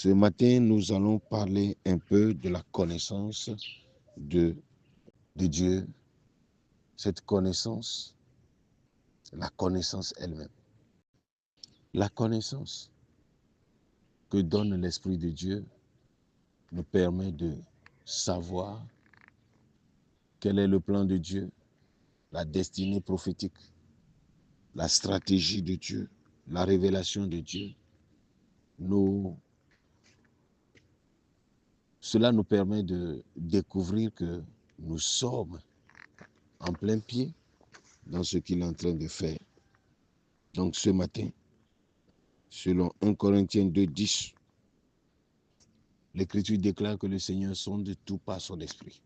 Ce matin, nous allons parler un peu de la connaissance de Dieu. Cette connaissance, la connaissance elle-même. La connaissance que donne l'Esprit de Dieu nous permet de savoir quel est le plan de Dieu, la destinée prophétique, la stratégie de Dieu, la révélation de Dieu. Cela nous permet de découvrir que nous sommes en plein pied dans ce qu'il est en train de faire. Donc ce matin, selon 1 Corinthiens 2:10, l'Écriture déclare que le Seigneur sonde tout par son esprit.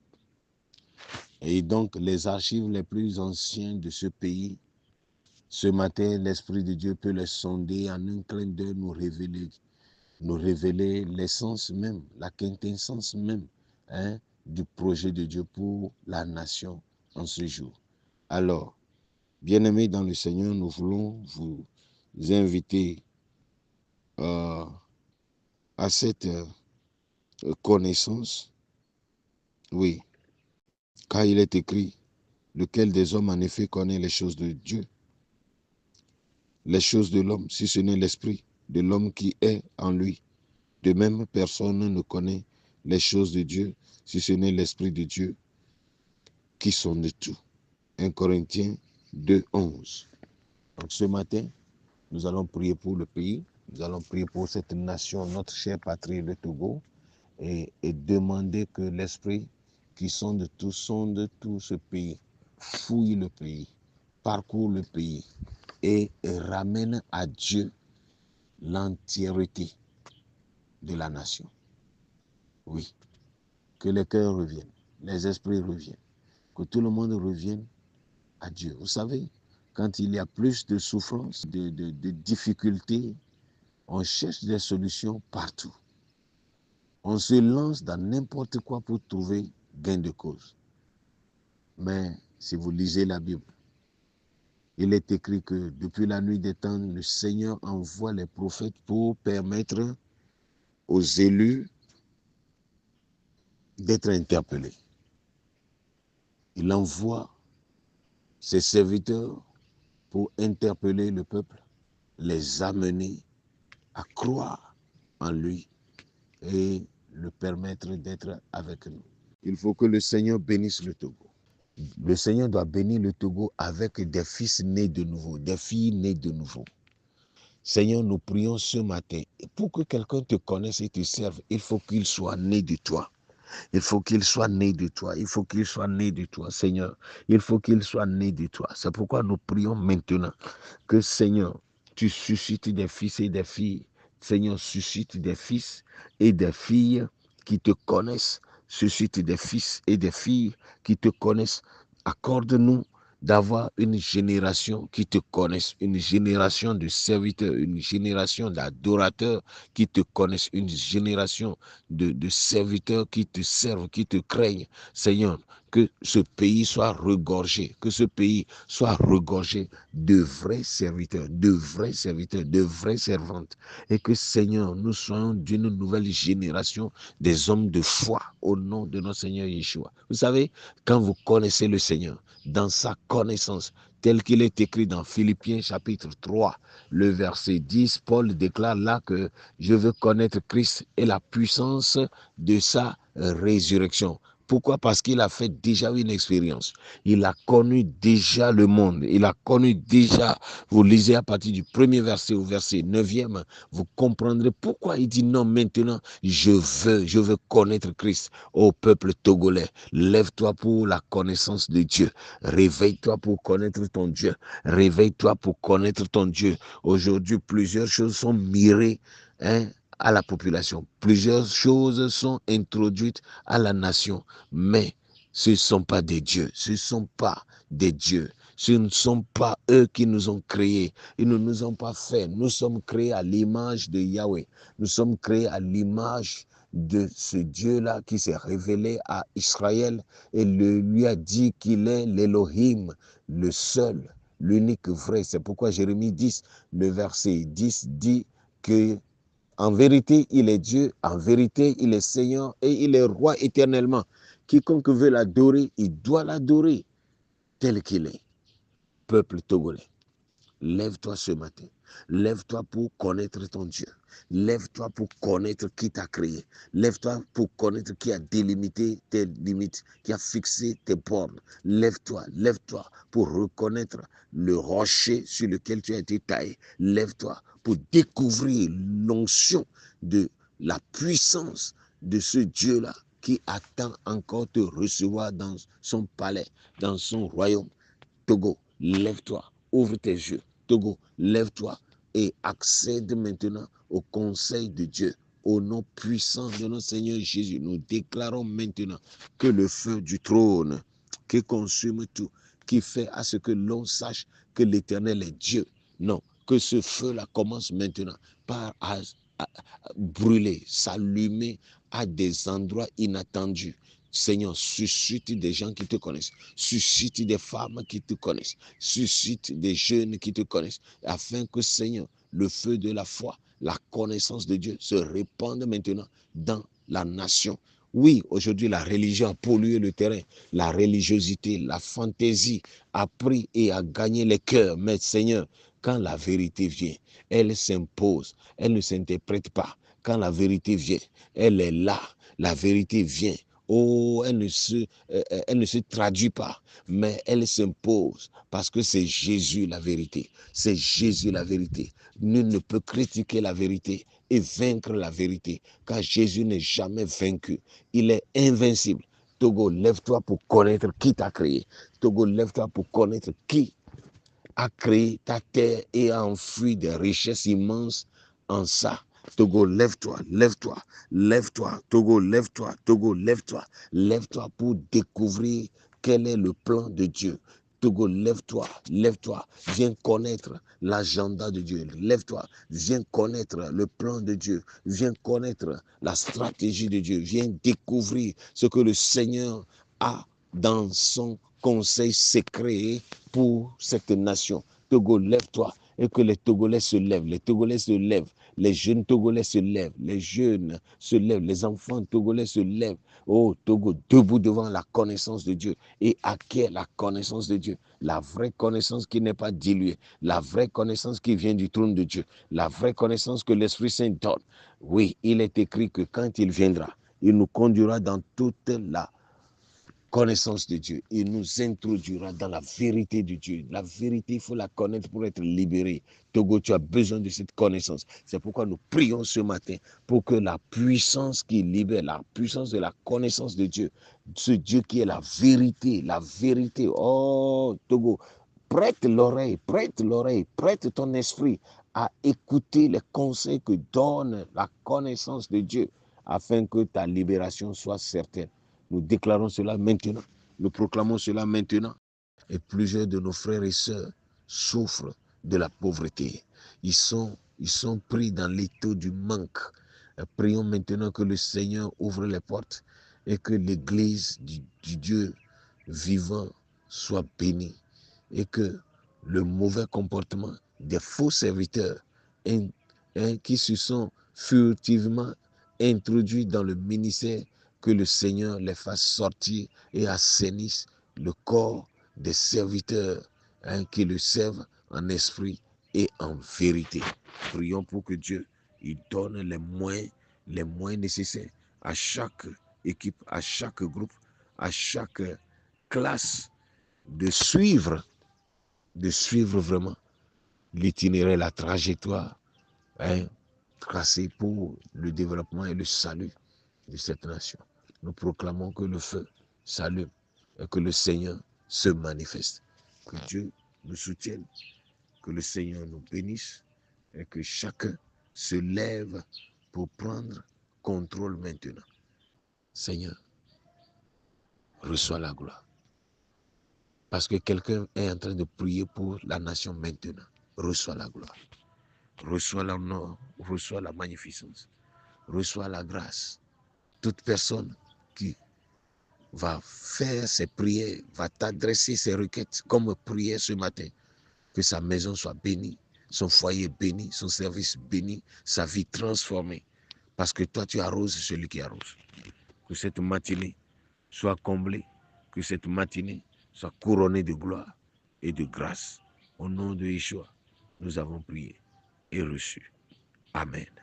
Et donc les archives les plus anciennes de ce pays, ce matin, l'Esprit de Dieu peut les sonder en un clin d'œil, nous révéler l'essence même, la quintessence même du projet de Dieu pour la nation en ce jour. Alors, bien-aimés dans le Seigneur, nous voulons vous inviter à cette connaissance. Oui, car il est écrit, lequel des hommes en effet connaît les choses de Dieu, les choses de l'homme, si ce n'est l'esprit de l'homme qui est en lui. De même, personne ne connaît les choses de Dieu, si ce n'est l'esprit de Dieu qui sonde tout. 1 Corinthiens 2:11. Donc ce matin, nous allons prier pour le pays, nous allons prier pour cette nation, notre chère patrie, le Togo, et demander que l'esprit qui sonde tout ce pays, fouille le pays, parcourt le pays et ramène à Dieu l'entièreté de la nation. Oui, que les cœurs reviennent, les esprits reviennent, que tout le monde revienne à Dieu. Vous savez, quand il y a plus de souffrance, de difficultés, on cherche des solutions partout. On se lance dans n'importe quoi pour trouver gain de cause. Mais si vous lisez la Bible, il est écrit que depuis la nuit des temps, le Seigneur envoie les prophètes pour permettre aux élus d'être interpellés. Il envoie ses serviteurs pour interpeller le peuple, les amener à croire en lui et le permettre d'être avec nous. Il faut que le Seigneur bénisse le Togo. Le Seigneur doit bénir le Togo avec des fils nés de nouveau, des filles nées de nouveau. Seigneur, nous prions ce matin. Pour que quelqu'un te connaisse et te serve, il faut qu'il soit né de toi. Il faut qu'il soit né de toi. Il faut qu'il soit né de toi, Seigneur. Il faut qu'il soit né de toi. C'est pourquoi nous prions maintenant que, Seigneur, tu suscites des fils et des filles. Seigneur, suscite des fils et des filles qui te connaissent. Suscite des fils et des filles qui te connaissent. Accorde-nous d'avoir une génération qui te connaisse, une génération de serviteurs, une génération d'adorateurs qui te connaissent, une génération de serviteurs qui te servent, qui te craignent. Seigneur, que ce pays soit regorgé, que ce pays soit regorgé de vrais serviteurs, de vraies servantes. Et que, Seigneur, nous soyons d'une nouvelle génération des hommes de foi au nom de notre Seigneur Yeshua. Vous savez, quand vous connaissez le Seigneur, dans sa connaissance, tel qu'il est écrit dans Philippiens chapitre 3, le verset 10, Paul déclare là que je veux connaître Christ et la puissance de sa résurrection. Pourquoi? Parce qu'il a fait déjà une expérience. Il a connu déjà le monde. Il a connu déjà, vous lisez à partir du premier verset au verset 9e, vous comprendrez pourquoi il dit non maintenant, je veux connaître Christ. Ô peuple togolais, lève-toi pour la connaissance de Dieu. Réveille-toi pour connaître ton Dieu. Réveille-toi pour connaître ton Dieu. Aujourd'hui, plusieurs choses sont mirées, à la population. Plusieurs choses sont introduites à la nation, mais ce ne sont pas des dieux. Ce ne sont pas des dieux. Ce ne sont pas eux qui nous ont créés. Ils ne nous ont pas fait. Nous sommes créés à l'image de Yahweh. Nous sommes créés à l'image de ce Dieu-là qui s'est révélé à Israël et lui a dit qu'il est l'Élohim, le seul, l'unique vrai. C'est pourquoi Jérémie 10, le verset 10 dit que En vérité, il est Dieu, en vérité, il est Seigneur et il est roi éternellement. Quiconque veut l'adorer, il doit l'adorer tel qu'il est. Peuple togolais, lève-toi ce matin. Lève-toi pour connaître ton Dieu. Lève-toi pour connaître qui t'a créé. Lève-toi pour connaître qui a délimité tes limites, qui a fixé tes bornes. Lève-toi, lève-toi pour reconnaître le rocher sur lequel tu as été taillé. Lève-toi pour découvrir l'onction de la puissance de ce Dieu-là qui attend encore te recevoir dans son palais, dans son royaume. Togo, lève-toi, ouvre tes yeux. Togo, lève-toi et accède maintenant au conseil de Dieu. Au nom puissant de notre Seigneur Jésus, nous déclarons maintenant que le feu du trône qui consume tout, qui fait à ce que l'on sache que l'Éternel est Dieu. Non, que ce feu-là commence maintenant par brûler, s'allumer à des endroits inattendus. Seigneur, suscite des gens qui te connaissent, suscite des femmes qui te connaissent, suscite des jeunes qui te connaissent, afin que, Seigneur, le feu de la foi, la connaissance de Dieu se répande maintenant dans la nation. Oui, aujourd'hui, la religion a pollué le terrain, la religiosité, la fantaisie a pris et a gagné les cœurs. Mais Seigneur, quand la vérité vient, elle s'impose, elle ne s'interprète pas. Quand la vérité vient, elle est là, la vérité vient. Oh, elle ne se traduit pas, mais elle s'impose parce que c'est Jésus la vérité. C'est Jésus la vérité. Nul ne peut critiquer la vérité et vaincre la vérité, car Jésus n'est jamais vaincu. Il est invincible. Togo, lève-toi pour connaître qui t'a créé. Togo, lève-toi pour connaître qui a créé ta terre et a enfoui des richesses immenses en ça. Togo, lève-toi, lève-toi, lève-toi. Togo, lève-toi, Togo, lève-toi. Lève-toi pour découvrir quel est le plan de Dieu. Togo, lève-toi, lève-toi. Viens connaître l'agenda de Dieu. Lève-toi, viens connaître le plan de Dieu. Viens connaître la stratégie de Dieu. Viens découvrir ce que le Seigneur a dans son conseil secret pour cette nation. Togo, lève-toi et que les Togolais se lèvent. Les Togolais se lèvent. Les jeunes Togolais se lèvent. Les jeunes se lèvent. Les enfants Togolais se lèvent. Oh, Togo, debout devant la connaissance de Dieu et acquiert la connaissance de Dieu. La vraie connaissance qui n'est pas diluée. La vraie connaissance qui vient du trône de Dieu. La vraie connaissance que l'Esprit Saint donne. Oui, il est écrit que quand il viendra, il nous conduira dans toute la connaissance de Dieu. Il nous introduira dans la vérité de Dieu. La vérité, il faut la connaître pour être libéré. Togo, tu as besoin de cette connaissance. C'est pourquoi nous prions ce matin pour que la puissance qui libère, la puissance de la connaissance de Dieu, ce Dieu qui est la vérité, oh Togo, prête l'oreille, prête ton esprit à écouter les conseils que donne la connaissance de Dieu afin que ta libération soit certaine. Nous déclarons cela maintenant. Nous proclamons cela maintenant. Et plusieurs de nos frères et sœurs souffrent de la pauvreté. Ils sont pris dans l'étau du manque. Prions maintenant que le Seigneur ouvre les portes et que l'église du Dieu vivant soit bénie et que le mauvais comportement des faux serviteurs qui se sont furtivement introduits dans le ministère, que le Seigneur les fasse sortir et assainisse le corps des serviteurs qui le servent en esprit et en vérité. Prions pour que Dieu il donne les moyens nécessaires à chaque équipe, à chaque groupe, à chaque classe de suivre vraiment l'itinéraire, la trajectoire tracée pour le développement et le salut de cette nation. Nous proclamons que le feu s'allume et que le Seigneur se manifeste. Que Dieu nous soutienne, que le Seigneur nous bénisse et que chacun se lève pour prendre contrôle maintenant. Seigneur, reçois la gloire. Parce que quelqu'un est en train de prier pour la nation maintenant. Reçois la gloire. Reçois l'honneur, reçois la magnificence, reçois la grâce. Toute personne qui va faire ses prières, va t'adresser ses requêtes comme prière ce matin, que sa maison soit bénie, son foyer béni, son service béni, sa vie transformée. Parce que toi, tu arroses celui qui arrose. Que cette matinée soit comblée, que cette matinée soit couronnée de gloire et de grâce. Au nom de Yeshua, nous avons prié et reçu. Amen.